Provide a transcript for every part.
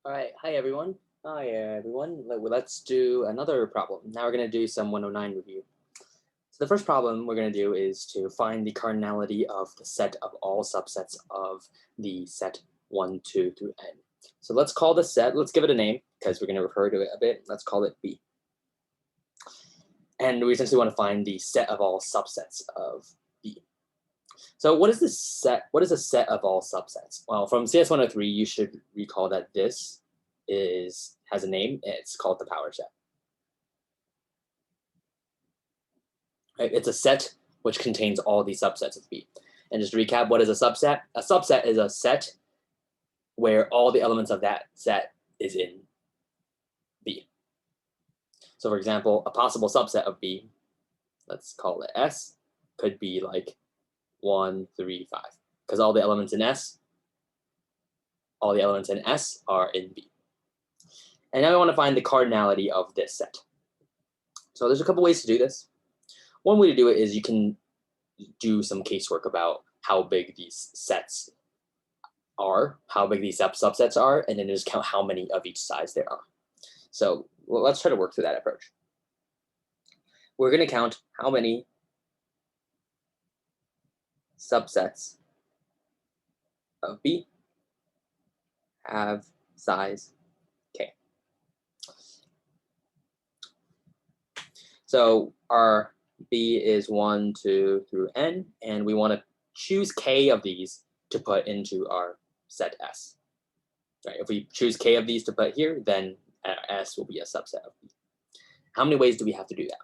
All right, hi everyone. Hi everyone. Let's do another problem. Now we're going to do some 109 review. So the first problem we're going to do is to find the cardinality of the set of all subsets of the set 1, 2 through n. So let's call the set, let's give it a name because we're going to refer to it a bit. Let's call it B. And we essentially want to find the set of all subsets of B. So what is this set? What is a set of all subsets? Well, from CS 103, you should recall that this has a name. It's called the power set. Right? It's a set which contains all the subsets of B. And just to recap, what is a subset? A subset is a set where all the elements of that set is in B. So for example, a possible subset of B, let's call it S, could be like 1, 3, 5, because all the elements in S are in B. And now we want to find the cardinality of this set. So there's a couple ways to do this. One way to do it is you can do some casework about how big these sets are, how big these subsets are, and then just count how many of each size there are. So let's try to work through that approach. We're going to count how many subsets of B have size k. So our B is 1, 2 through n, and we want to choose k of these to put into our set S. Right? If we choose k of these to put here, then S will be a subset of B. How many ways do we have to do that?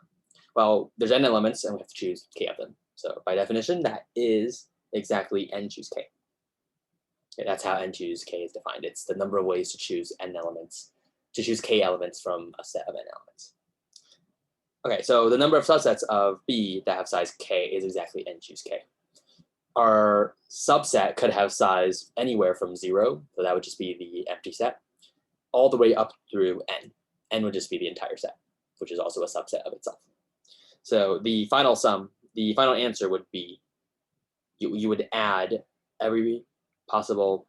Well, there's n elements, and we have to choose k of them. So by definition, that is exactly n choose k. Okay, that's how n choose k is defined. It's the number of ways to choose n elements, to choose k elements from a set of n elements. Okay, so the number of subsets of B that have size k is exactly n choose k. Our subset could have size anywhere from 0, so that would just be the empty set, all the way up through n. N would just be the entire set, which is also a subset of itself. So the final sum, the final answer would be, you would add every possible,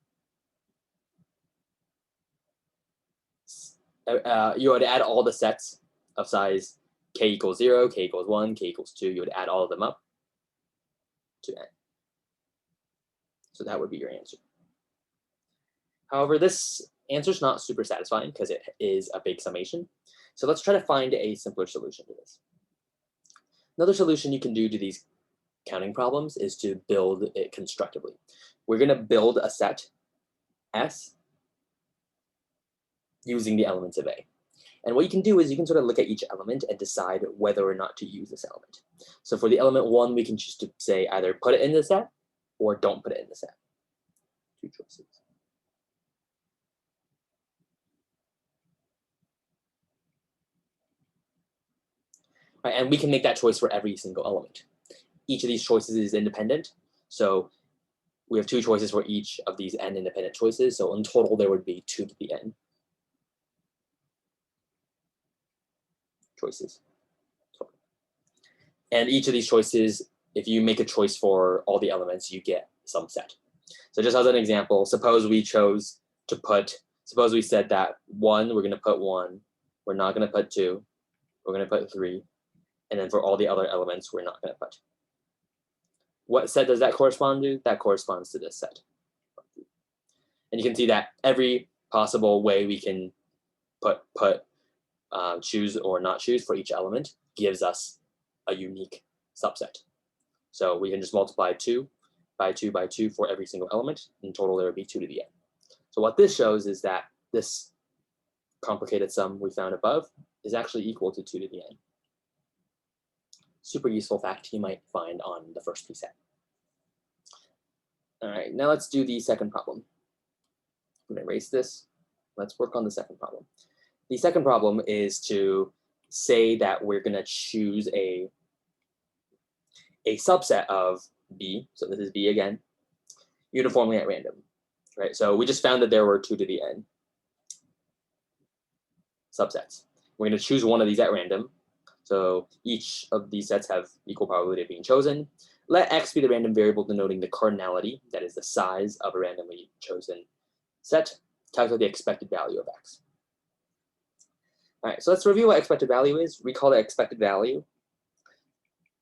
you would add all the sets of size k equals 0, k equals 1, k equals 2, you would add all of them up to n. So that would be your answer. However, this answer is not super satisfying because it is a big summation. So let's try to find a simpler solution to this. Another solution you can do to these counting problems is to build it constructively. We're going to build a set S using the elements of A. And what you can do is you can sort of look at each element and decide whether or not to use this element. So for the element 1, we can choose to say either put it in the set or don't put it in the set. Two choices. Right, and we can make that choice for every single element. Each of these choices is independent. So we have 2 choices for each of these n independent choices. So in total, there would be 2 to the n choices. And each of these choices, if you make a choice for all the elements, you get some set. So just as an example, suppose we chose to put, suppose we said that 1, we're going to put 1, we're not going to put 2, we're going to put 3, and then for all the other elements, we're not going to put. What set does that correspond to? That corresponds to this set. And you can see that every possible way we can choose or not choose for each element gives us a unique subset. So we can just multiply 2 by 2 by 2 for every single element. In total, there would be 2 to the n. So what this shows is that this complicated sum we found above is actually equal to 2 to the n. Super useful fact you might find on the first p set. All right, now let's do the second problem. I'm going to erase this. Let's work on the second problem. The second problem is to say that we're going to choose a subset of B, so this is B again, uniformly at random. Right? So we just found that there were 2 to the n subsets. We're going to choose one of these at random. So each of these sets have equal probability of being chosen. Let x be the random variable denoting the cardinality, that is the size of a randomly chosen set. calculate the expected value of x. All right, so let's review what expected value is. Recall that expected value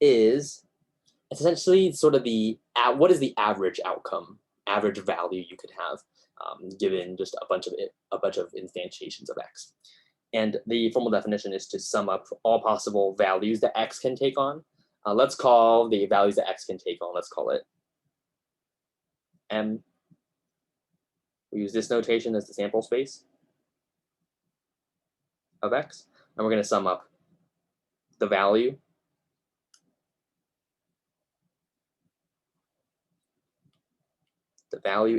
is essentially sort of what is the average outcome, average value you could have given just a bunch of instantiations of x. And the formal definition is to sum up all possible values that x can take on. Let's call the values that x can take on, let's call it m. We use this notation as the sample space of x, and we're going to sum up the value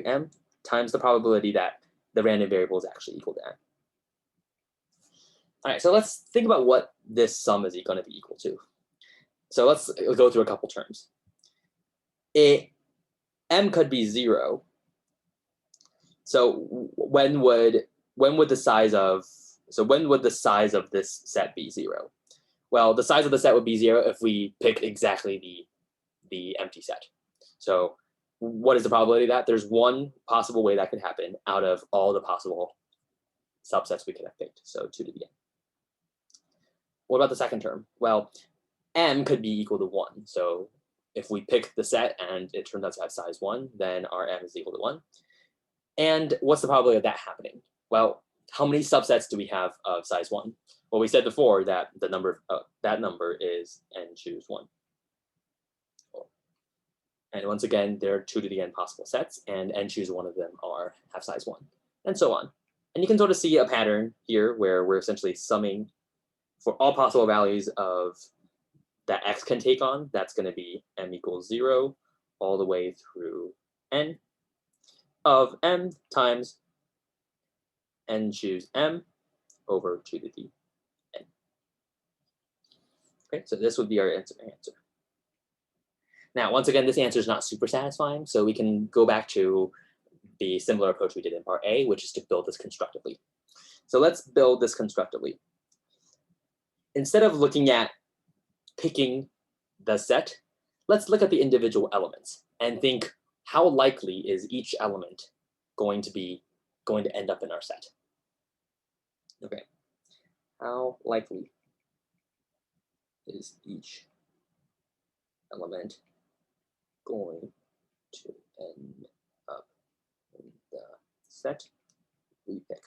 m times the probability that the random variable is actually equal to n. All right, so let's think about what this sum is going to be equal to. So let's go through a couple terms. M could be 0. So when would the size of this set be 0? Well, the size of the set would be 0 if we pick exactly the empty set. So what is the probability of that? There's one possible way that could happen out of all the possible subsets we could have picked. So 2 to the n. What about the second term? Well, m could be equal to 1. So if we pick the set and it turns out to have size 1, then our m is equal to 1. And what's the probability of that happening? Well, how many subsets do we have of size 1? Well, we said before that that number is n choose 1. And once again, there are 2 to the n possible sets, and n choose 1 of them have size 1, and so on. And you can sort of see a pattern here where we're essentially summing for all possible values of that x can take on. That's going to be m equals 0 all the way through n of m times n choose m over 2 to the n. Okay, so this would be our answer. Now, once again, this answer is not super satisfying, so we can go back to the similar approach we did in part A, which is to build this constructively. So let's build this constructively. Instead of looking at picking the set, let's look at the individual elements and think, how likely is each element going to end up in our set? Okay, how likely is each element going to end up in the set we pick?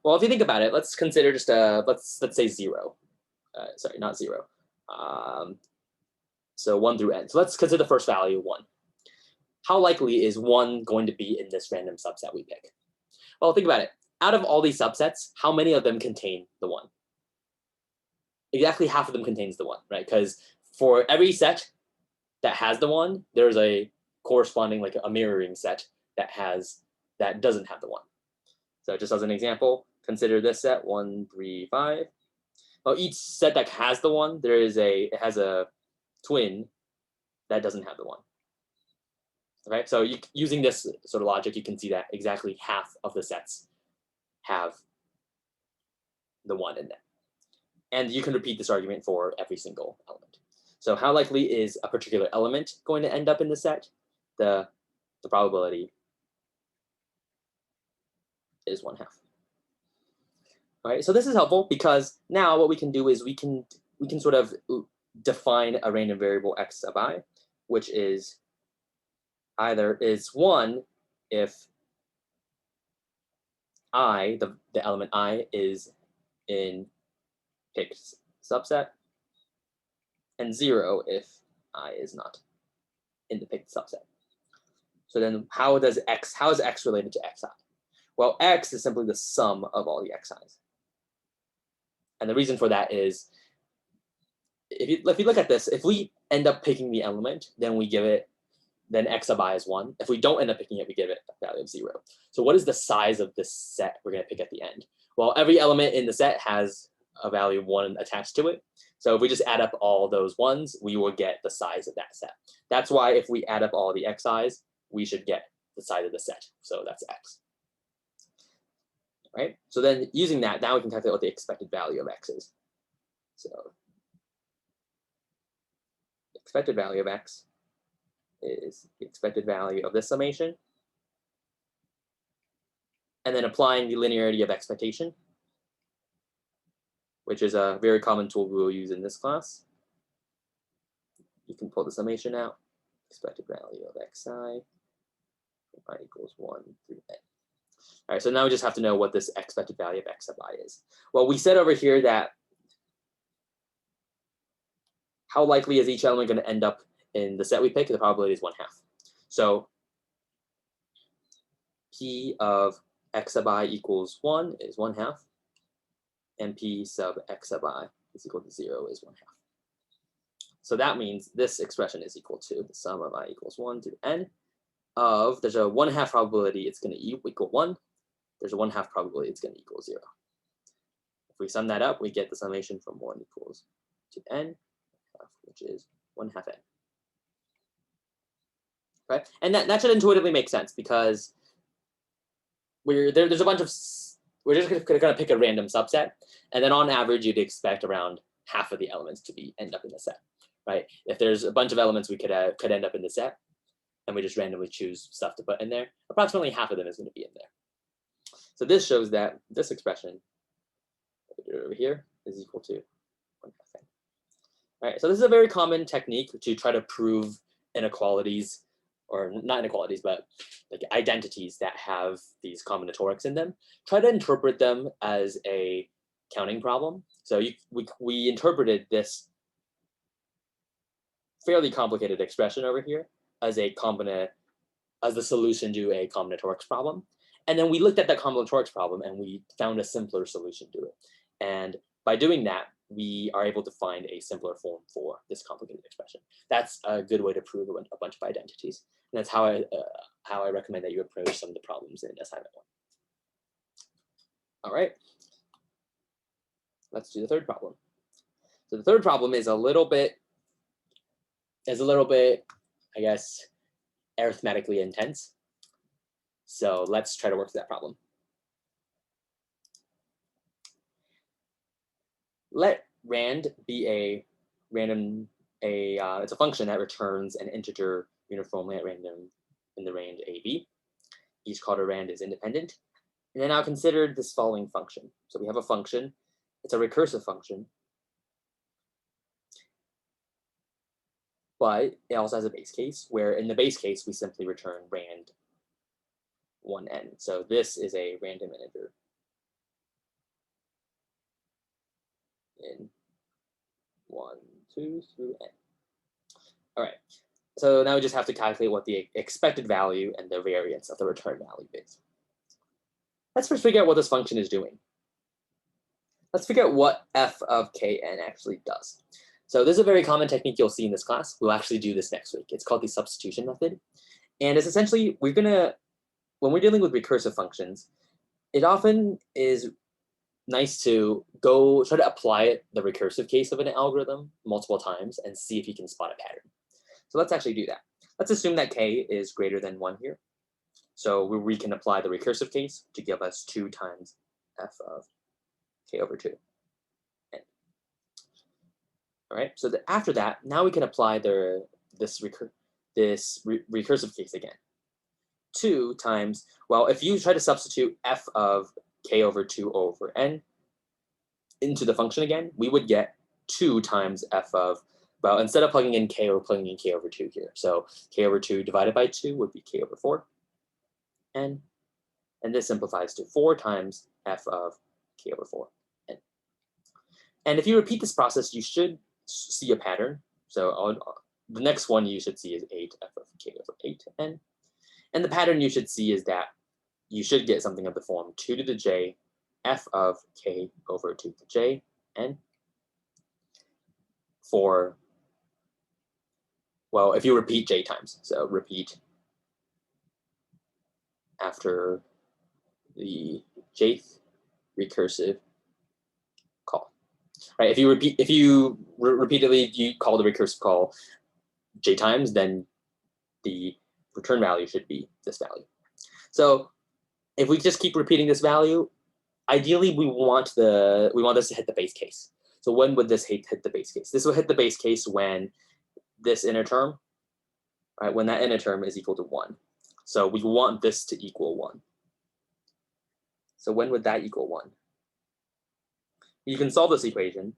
Well, if you think about it, let's consider just let's say 0. Sorry, not 0. So 1 through n. So let's consider the first value 1. How likely is 1 going to be in this random subset we pick? Well, think about it. Out of all these subsets, how many of them contain the 1? Exactly half of them contains the 1, right? Because for every set that has the 1, there's a corresponding, like a mirroring set that doesn't have the 1. So just as an example, consider this set 1, 3, 5. Well, each set that has the 1, it has a twin that doesn't have the 1. Okay, so using this sort of logic, you can see that exactly half of the sets have the 1 in them. And you can repeat this argument for every single element. So how likely is a particular element going to end up in the set? The probability is 1/2. All right, so this is helpful because now what we can do is we can sort of define a random variable x sub I, which is either is 1 if I, the element I, is in picked subset, and 0 if I is not in the picked subset. So then how is x related to xi? Well, x is simply the sum of all the xi's. And the reason for that is, if you look at this, if we end up picking the element, then x sub I is 1. If we don't end up picking it, we give it a value of 0. So what is the size of this set we're going to pick at the end? Well, every element in the set has a value of 1 attached to it. So if we just add up all those 1s, we will get the size of that set. That's why if we add up all the xi's, we should get the size of the set. So that's x. Right? So then using that, now we can calculate what the expected value of x is. So the expected value of x is the expected value of this summation and then applying the linearity of expectation, which is a very common tool we will use in this class. You can pull the summation out. Expected value of xi, y equals 1 through n. All right, so now we just have to know what this expected value of x sub I is. Well, we said over here that how likely is each element going to end up in the set we pick? The probability is 1/2. So p of x sub I equals 1 is 1/2, and p sub x sub I is equal to 0 is 1/2. So that means this expression is equal to the sum of I equals 1 to n of, there's a 1/2 probability it's going to equal 1. There's a 1/2 probability it's going to equal 0. If we sum that up, we get the summation from 1 equals to n, which is 1/2 n. Right? And that should intuitively make sense because there's a bunch of, we're just going to pick a random subset. And then on average, you'd expect around half of the elements to end up in the set. Right? If there's a bunch of elements we could end up in the set, and we just randomly choose stuff to put in there, approximately half of them is going to be in there. So this shows that this expression over here is equal to 1/2 n. All right, so this is a very common technique to try to prove inequalities, or not inequalities, but like identities that have these combinatorics in them. Try to interpret them as a counting problem. So we interpreted this fairly complicated expression over here as the solution to a combinatorics problem. And then we looked at that combinatorics problem and we found a simpler solution to it. And by doing that, we are able to find a simpler form for this complicated expression. That's a good way to prove a bunch of identities. And that's how I recommend that you approach some of the problems in assignment 1. All right. Let's do the third problem. So the third problem is a little bit, I guess, arithmetically intense. So let's try to work through that problem. Let rand be a random, it's a function that returns an integer uniformly at random in the range AB. Each call to rand is independent. And then now consider this following function. So we have a function, it's a recursive function, but it also has a base case where in the base case, we simply return rand 1n. So this is a random integer in 1, 2 through n. All right, so now we just have to calculate what the expected value and the variance of the return value is. Let's first figure out what this function is doing. Let's figure out what f of kn actually does. So this is a very common technique you'll see in this class. We'll actually do this next week. It's called the substitution method. And it's essentially, when we're dealing with recursive functions, it often is nice to try to apply the recursive case of an algorithm multiple times and see if you can spot a pattern. So let's actually do that. Let's assume that k is greater than 1 here. So we can apply the recursive case to give us 2 times f of k over 2. All right, so after that, now we can apply this recursive case again. 2 times, well, if you try to substitute f of k over 2 over n into the function again, we would get 2 times f of, well, instead of plugging in k, we're plugging in k over 2 here. So k over 2 divided by 2 would be k over 4 n. And this simplifies to 4 times f of k over 4 n. And if you repeat this process, you should see a pattern. So the next one you should see is 8 f of k over 8 n. And the pattern you should see is that you should get something of the form 2 to the j f of k over 2 to the j n for, well, if you repeat j times. So repeat after the jth recursive call. Right? If you repeatedly call the recursive call j times, then the return value should be this value. So if we just keep repeating this value, ideally we want this to hit the base case. So when would this hit the base case? This will hit the base case when this inner term, right? When that inner term is equal to 1. So we want this to equal 1. So when would that equal 1? You can solve this equation.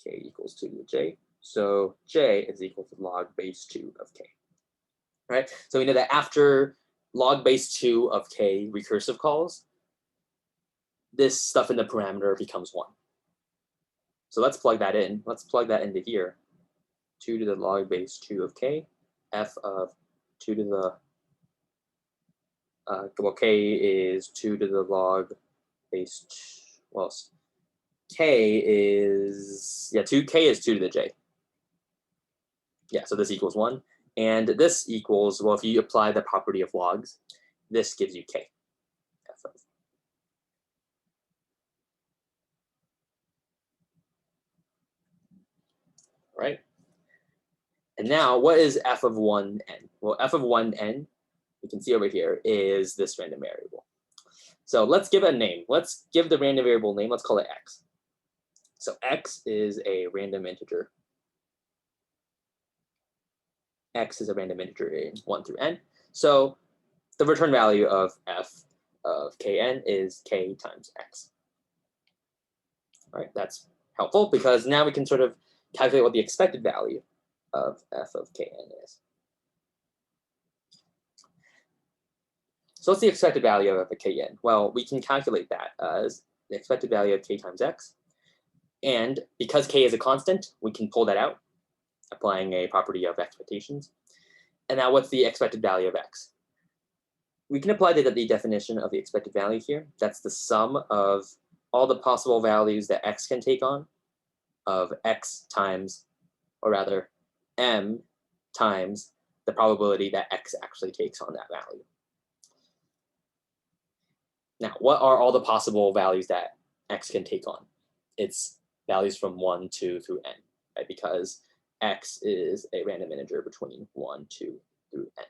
K equals 2 to the j. So j is equal to log base 2 of k. Right? So we know that after log base 2 of k recursive calls, this stuff in the parameter becomes 1. So let's plug that in. Let's plug that into here. 2 to the log base 2 of k, f of 2 to the, well, k is 2 to the log base, well, k is, yeah, 2k is 2 to the j. Yeah, so this equals 1. And this equals, well, if you apply the property of logs, this gives you k. F of. Right? And now, what is f of 1n? Well, f of 1n, you can see over here, is this random variable. So let's give it a name. Let's give the random variable name. Let's call it x. So x is a random integer. X is a random integer in 1 through n. So the return value of f of kn is k times x. All right, that's helpful because now we can sort of calculate what the expected value of f of kn is. So what's the expected value of f of kn? Well, we can calculate that as the expected value of k times x. And because k is a constant, we can pull that out, applying a property of expectations. And now what's the expected value of x? We can apply the definition of the expected value here. That's the sum of all the possible values that x can take on of x times, or rather, m times the probability that x actually takes on that value. Now, what are all the possible values that x can take on? It's values from 1, 2 through n, right? Because x is a random integer between 1, 2 through n.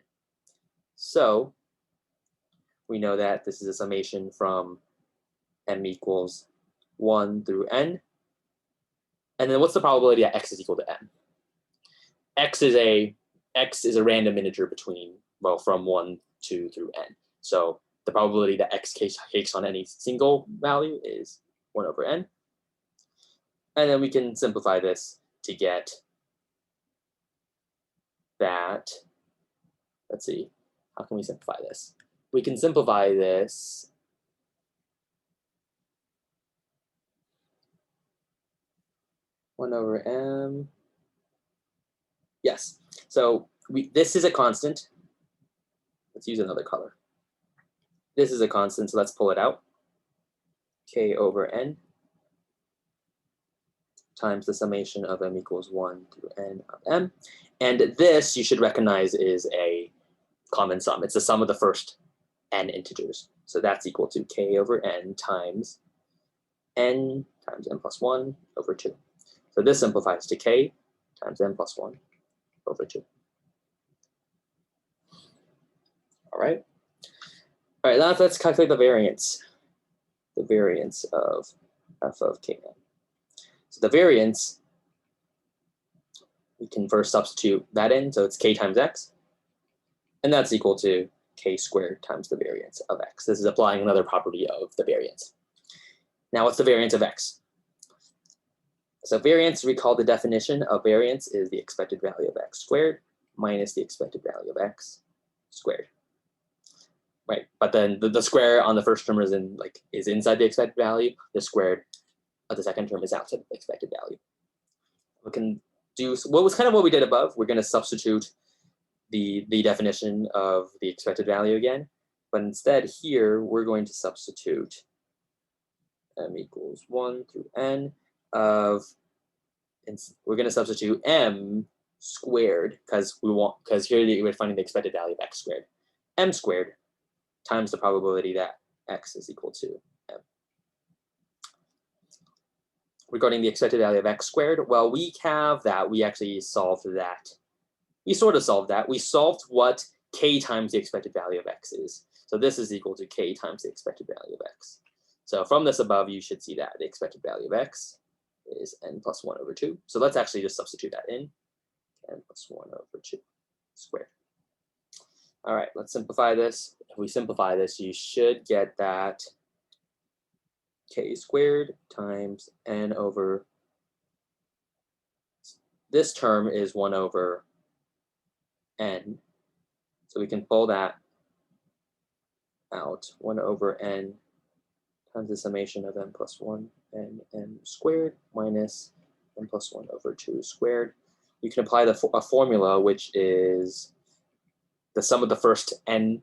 So we know that this is a summation from m equals 1 through n. And then what's the probability that x is equal to m? X is a random integer between, well, from 1, 2 through n. So the probability that x takes on any single value is 1 over n. And then we can simplify this to get that, let's see, how can we simplify this? We can simplify this one over m. Yes, so this is a constant. Let's use another color. This is a constant, so let's pull it out. K over n times the summation of m equals 1 through n of m. And this, you should recognize, is a common sum. It's the sum of the first n integers. So that's equal to k over n times n plus 1 over 2. So this simplifies to k times n plus 1 over 2. All right. All right, now let's calculate the variance of f of kn. So the variance, we can first substitute that in, so it's k times x, and that's equal to k squared times the variance of x. This is applying another property of the variance. Now, what's the variance of x? So variance, recall the definition of variance is the expected value of x squared minus the expected value of x squared. Right, but then the square on the first term is inside the expected value. The squared of the second term is outside the expected value. We can do what was kind of what we did above. We're going to substitute the definition of the expected value again, but instead here we're going to substitute m equals 1 through n of, and we're going to substitute m squared because here we're finding the expected value of x squared, m squared times the probability that x is equal to m. Regarding the expected value of x squared, well, we have that. We actually solved that. We sort of solved that. We solved what k times the expected value of x is. So this is equal to k times the expected value of x. So from this above, you should see that the expected value of x is n plus 1 over 2. So let's actually just substitute that in. N plus 1 over 2 squared. All right, let's simplify this. If we simplify this, you should get that k squared times n over, this term is 1 over n. So we can pull that out, 1 over n times the summation of n plus 1 and n squared minus n plus 1 over 2 squared. You can apply a formula, which is the sum of the first n,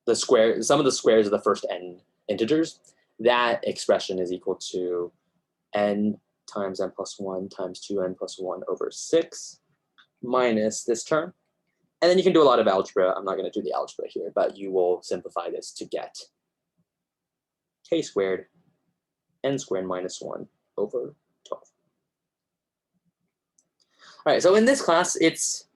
the sum of the squares of the first n integers. That expression is equal to n times n plus 1 times 2n plus 1 over 6 minus this term. And then you can do a lot of algebra. I'm not going to do the algebra here, but you will simplify this to get k squared n squared minus 1 over 12. All right, so in this class, it's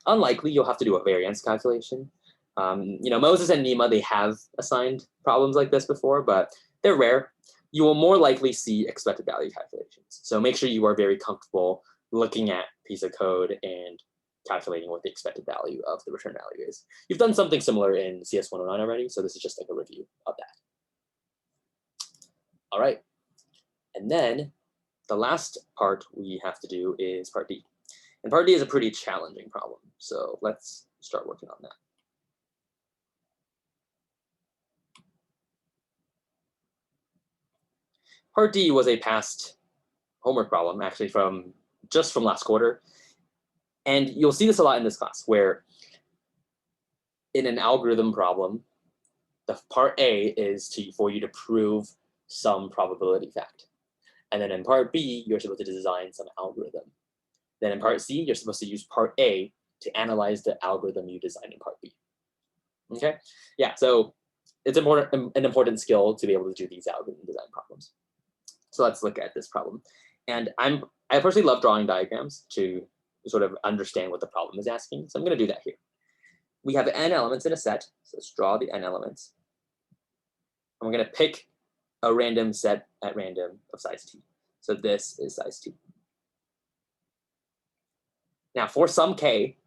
unlikely you'll have to do a variance calculation. Moses and Nima, they have assigned problems like this before, but they're rare. You will more likely see expected value calculations. So make sure you are very comfortable looking at a piece of code and calculating what the expected value of the return value is. You've done something similar in CS 109 already, so this is just like a review of that. All right, and then the last part we have to do is part D. And part D is a pretty challenging problem, so let's start working on that. Part D was a past homework problem, actually from last quarter. And you'll see this a lot in this class, where in an algorithm problem, the part A is for you to prove some probability fact. And then in part B, you're supposed to design some algorithm. Then in part C, you're supposed to use part A to analyze the algorithm you designed in part B. Okay? Yeah, so it's an important skill to be able to do these algorithm design problems. So let's look at this problem. And I personally love drawing diagrams to sort of understand what the problem is asking. So I'm going to do that here. We have n elements in a set. So let's draw the n elements. And we're going to pick a random set at random of size t. So this is size t. Now for some k,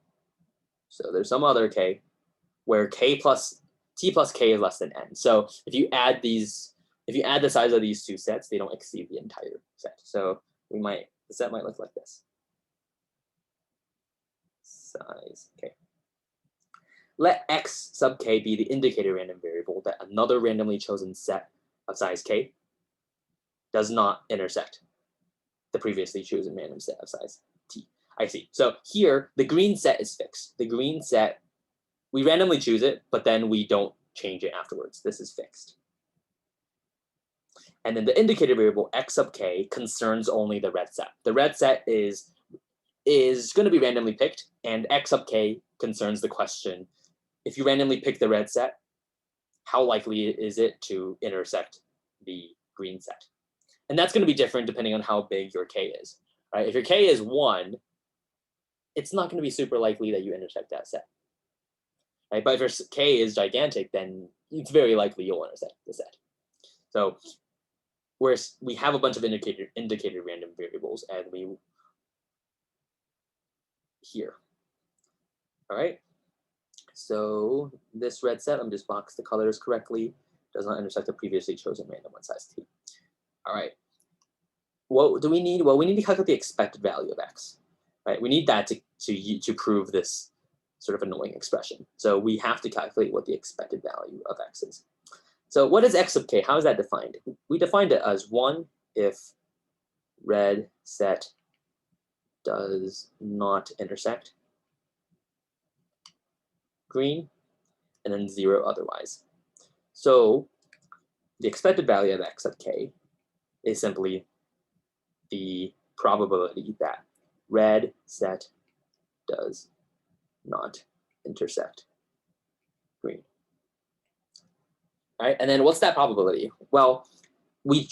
so there's some other k, where t plus k is less than n. So if you add the size of these two sets, they don't exceed the entire set. So the set might look like this. Size k. Let x sub k be the indicator random variable that another randomly chosen set of size k does not intersect the previously chosen random set of size t. I see. So here, the green set is fixed. The green set, we randomly choose it, but then we don't change it afterwards. This is fixed. And then the indicator variable x sub k concerns only the red set. The red set is going to be randomly picked, and x sub k concerns the question, if you randomly pick the red set, how likely is it to intersect the green set? And that's going to be different depending on how big your k is. Right? If your k is 1, it's not going to be super likely that you intersect that set. Right? But if your k is gigantic, then it's very likely you'll intersect the set. So whereas we have a bunch of indicator random variables, and we here. All right. So this red set, I'm just box the colors correctly, does not intersect the previously chosen random one size t. All right. What do we need? Well, we need to calculate the expected value of x. Right? We need that to prove this sort of annoying expression. So we have to calculate what the expected value of x is. So what is x sub k? How is that defined? We defined it as 1 if red set does not intersect green, and then 0 otherwise. So the expected value of x sub k is simply the probability that red set does not intersect green. All right, and then what's that probability? Well, we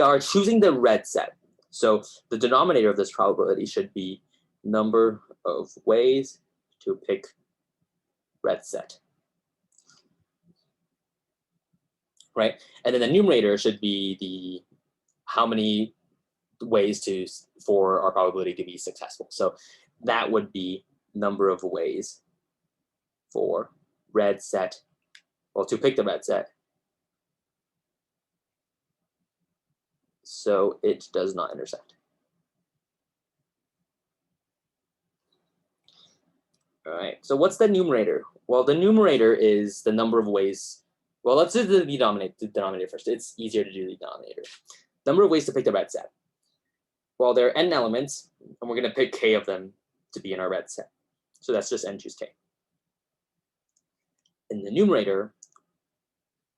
are choosing the red set. So the denominator of this probability should be number of ways to pick red set. Right, and then the numerator should be the how many ways for our probability to be successful. So that would be number of ways for red set, well, to pick the red set so it does not intersect. All right, so what's the numerator? Well, the numerator is the number of ways. Well, let's do the denominator first. It's easier to do the denominator. Number of ways to pick the red set. Well, there are n elements, and we're going to pick k of them to be in our red set. So that's just n choose k. In the numerator,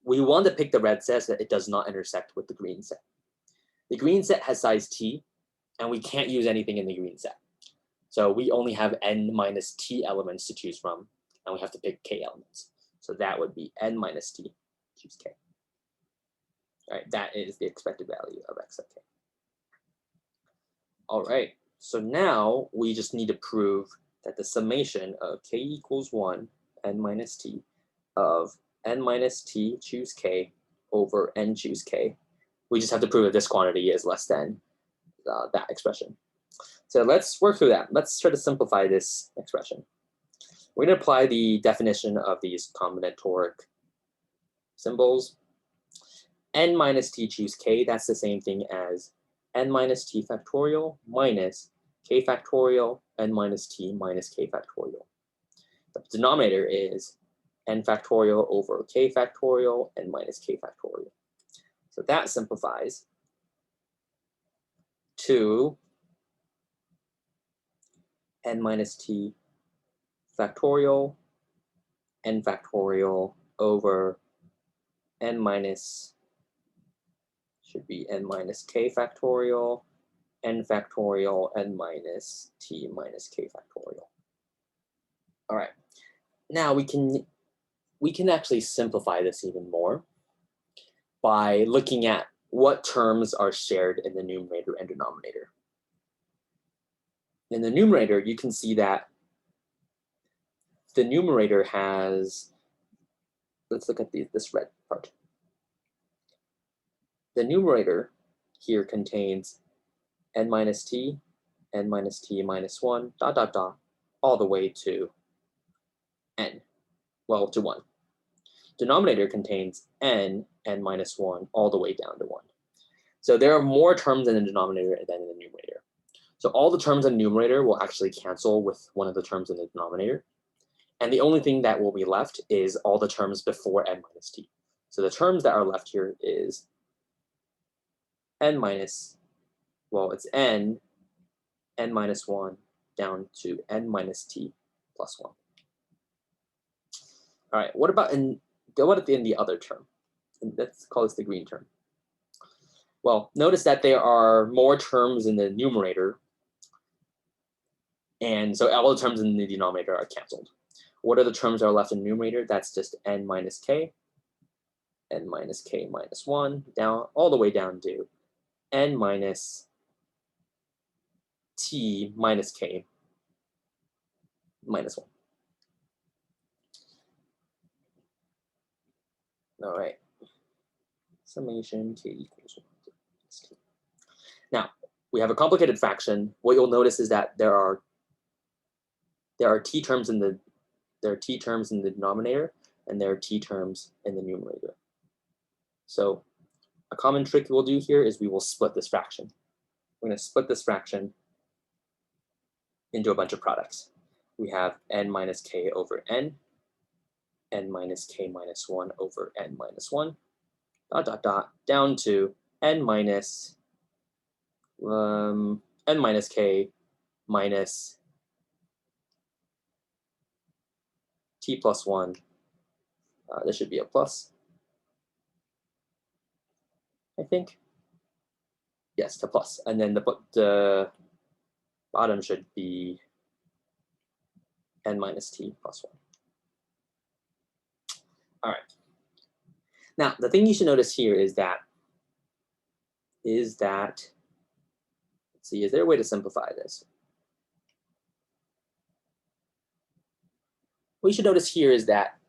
we want to pick the red set so that it does not intersect with the green set. The green set has size t, and we can't use anything in the green set. So we only have n minus t elements to choose from, and we have to pick k elements. So that would be n minus t, choose k. All right, that is the expected value of x of k. All right, so now we just need to prove that the summation of k equals 1, n minus t, of n minus t choose k over n choose k. We just have to prove that this quantity is less than that expression. So let's work through that. Let's try to simplify this expression. We're going to apply the definition of these combinatoric symbols. N minus t choose k, that's the same thing as n minus t factorial minus k factorial n minus t minus k factorial. The denominator is n factorial over k factorial n minus k factorial. So that simplifies to n minus t factorial n factorial over n minus, should be n minus k factorial n factorial n minus t minus k factorial. All right, now we can actually simplify this even more by looking at what terms are shared in the numerator and denominator. In the numerator, you can see that the numerator has, let's look at this red part. The numerator here contains n minus t minus 1, dot, dot, dot, all the way to n, well, to 1. Denominator contains n minus 1, all the way down to 1. So there are more terms in the denominator than in the numerator. So all the terms in the numerator will actually cancel with one of the terms in the denominator. And the only thing that will be left is all the terms before n minus t. So the terms that are left here is n minus, well, it's n minus 1 down to n minus t plus 1. All right, what about in the other term? And let's call this the green term. Well, notice that there are more terms in the numerator, and so all the terms in the denominator are canceled. What are the terms that are left in the numerator? That's just n minus k minus 1, down all the way down to n minus t minus k minus 1. All right, summation k equals 1. Now, we have a complicated fraction. What you'll notice is that there are t terms in the denominator, and there are t terms in the numerator. So a common trick we'll do here is we will split this fraction. We're going to split this fraction into a bunch of products. We have n minus k over n minus k minus 1 over n minus 1, dot, dot, dot, down to n minus k minus t plus 1. This should be a plus, I think. Yes, to plus. And then the bottom should be n minus t plus 1. All right. Now, the thing you should notice here is that, let's see, is there a way to simplify this? What you should notice here is that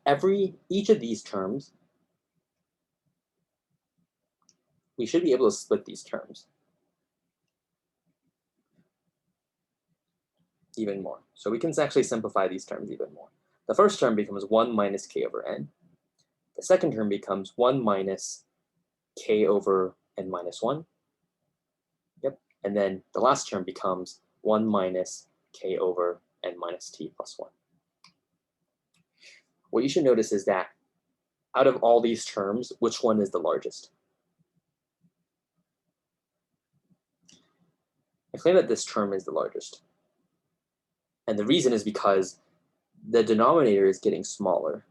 each of these terms, we should be able to split these terms even more. So we can actually simplify these terms even more. The first term becomes 1 minus k over n. The second term becomes 1 minus k over n minus 1. And then the last term becomes 1 minus k over n minus t plus 1. What you should notice is that out of all these terms, which one is the largest? I claim that this term is the largest. And the reason is because the denominator is getting smaller.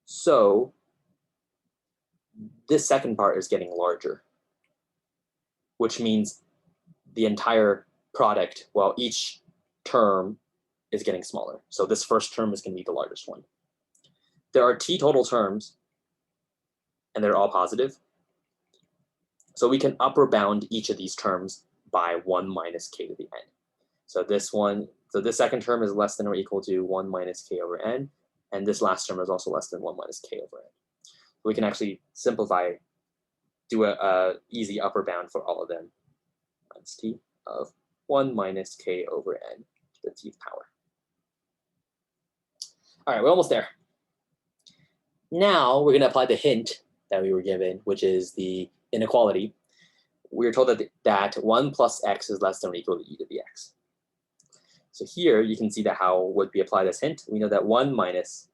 So this second part is getting larger, which means the entire product, well, each term is getting smaller. So this first term is going to be the largest one. There are t total terms, and they're all positive. So we can upper bound each of these terms by 1 minus k to the n. So this second term is less than or equal to 1 minus k over n, and this last term is also less than 1 minus k over n. We can actually simplify, do a easy upper bound for all of them, minus t of 1 minus k over n to the tth power. All right, we're almost there. Now we're going to apply the hint that we were given, which is the inequality. We're told that 1 plus x is less than or equal to e to the x. So here you can see that how would be applied as hint. We know that 1 minus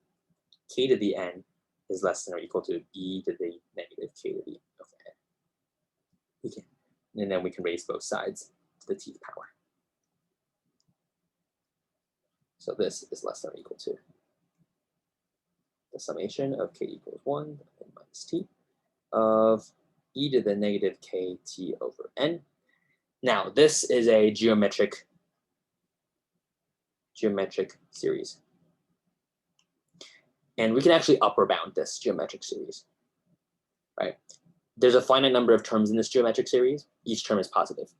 k to the n is less than or equal to e to the negative k to the of n. And then we can raise both sides to the tth power. So this is less than or equal to the summation of k equals 1 and minus t of e to the negative kt over n. Now, this is a geometric series. And we can actually upper bound this geometric series, right? There's a finite number of terms in this geometric series. Each term is positive.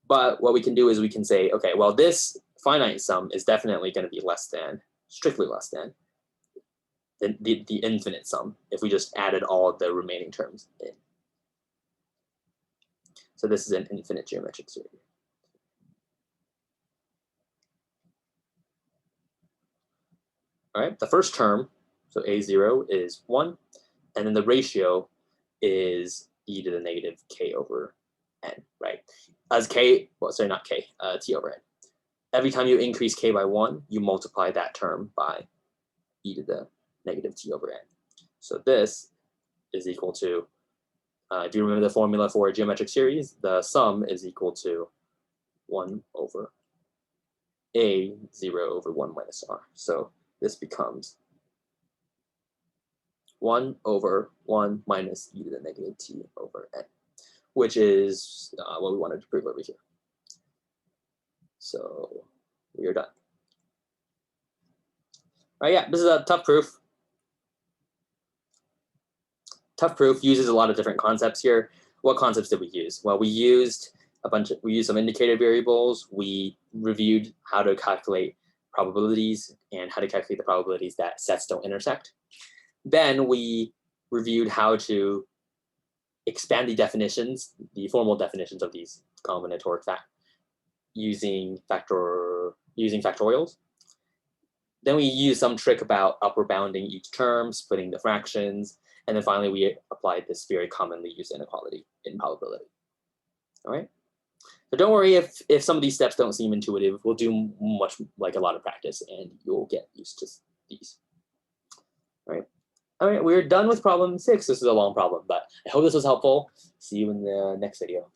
But what we can do is we can say, okay, well, this finite sum is definitely going to be less than, strictly less than, the infinite sum if we just added all of the remaining terms in. So this is an infinite geometric series. All right, the first term, so a0 is 1, and then the ratio is e to the negative k over n, right? As k, well, sorry, not k, t over n. Every time you increase k by 1, you multiply that term by e to the negative t over n. So this is equal to, if you remember the formula for a geometric series, the sum is equal to 1 over a0 over 1 minus r. So this becomes 1 over 1 minus e to the negative t over n, which is what we wanted to prove over here. So we are done. All right, yeah, this is a tough proof. Tough proof uses a lot of different concepts here. What concepts did we use? Well, we used some indicator variables. We reviewed how to calculate probabilities and how to calculate the probabilities that sets don't intersect. Then we reviewed how to expand the definitions, the formal definitions of these combinatoric using factorials. Then we used some trick about upper bounding each term, splitting the fractions, and then finally we applied this very commonly used inequality in probability. All right. So don't worry if some of these steps don't seem intuitive. We'll do a lot of practice, and you'll get used to these. All right. All right, we're done with problem 6. This is a long problem, but I hope this was helpful. See you in the next video.